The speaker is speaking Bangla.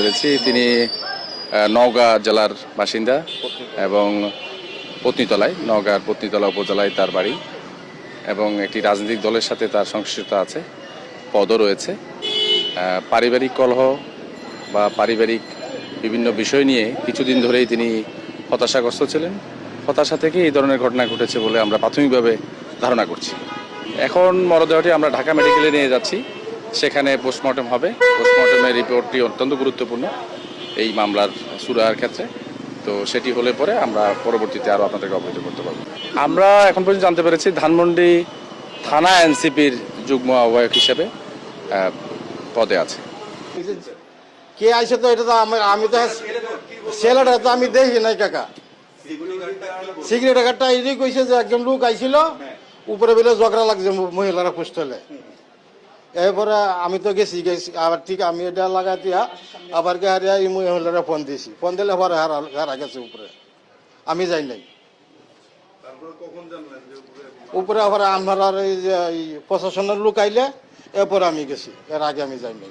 পেরেছি তিনি নওগাঁ জেলার বাসিন্দা এবং পত্নীতলায়, নওগাঁর পত্নীতলা উপজেলায় তার বাড়ি এবং একটি রাজনৈতিক দলের সাথে তার সংশ্লিষ্টতা আছে, পদও রয়েছে। পারিবারিক কলহ বা পারিবারিক বিভিন্ন বিষয় নিয়ে কিছুদিন ধরেই তিনি হতাশাগ্রস্ত ছিলেন। হতাশা থেকে এই ধরনের ঘটনা ঘটেছে বলে আমরা প্রাথমিকভাবে ধারণা করছি। এখন মরদেহটি আমরা ঢাকা মেডিকেলে নিয়ে যাচ্ছি, সেখানে পোস্টমর্টেম হবে। পোস্টমর্টেমের রিপোর্টটি অত্যন্ত গুরুত্বপূর্ণ এই মামলার সুরাহার ক্ষেত্রে। তো সেটি হলে পরে আমরা পরবর্তীতে আরও আপনাদেরকে অবহিত করতে পারব। আমরা এখন পর্যন্ত জানতে পেরেছি ধানমন্ডি থানা এনসিপির যুগ্ম আহ্বায়ক হিসেবে পদে আছে। কে আইসে তো এটা তো আমি তো ছেলেটা তো আমি দেখি নাই কাকা। সিগারেট গাড়টা এই কইছে যে একজন লোক আইছিল, উপরে বেলে ঝগড়া লাগছে মহিলারা পোস্টলে। এরপরে আমি তো গেছি আবার ঠিক আমি এটা লাগাই দিয়া আবার হারিয়া এই মহিলারা ফোন দিয়েছি। ফোন দিলে আবার হারা গেছে উপরে, আমি যাই নাই। উপরে আবার আমার আর এই যে প্রশাসনের লোক আইলে এরপরে আমি গেছি, এর আগে আমি যাই নাই।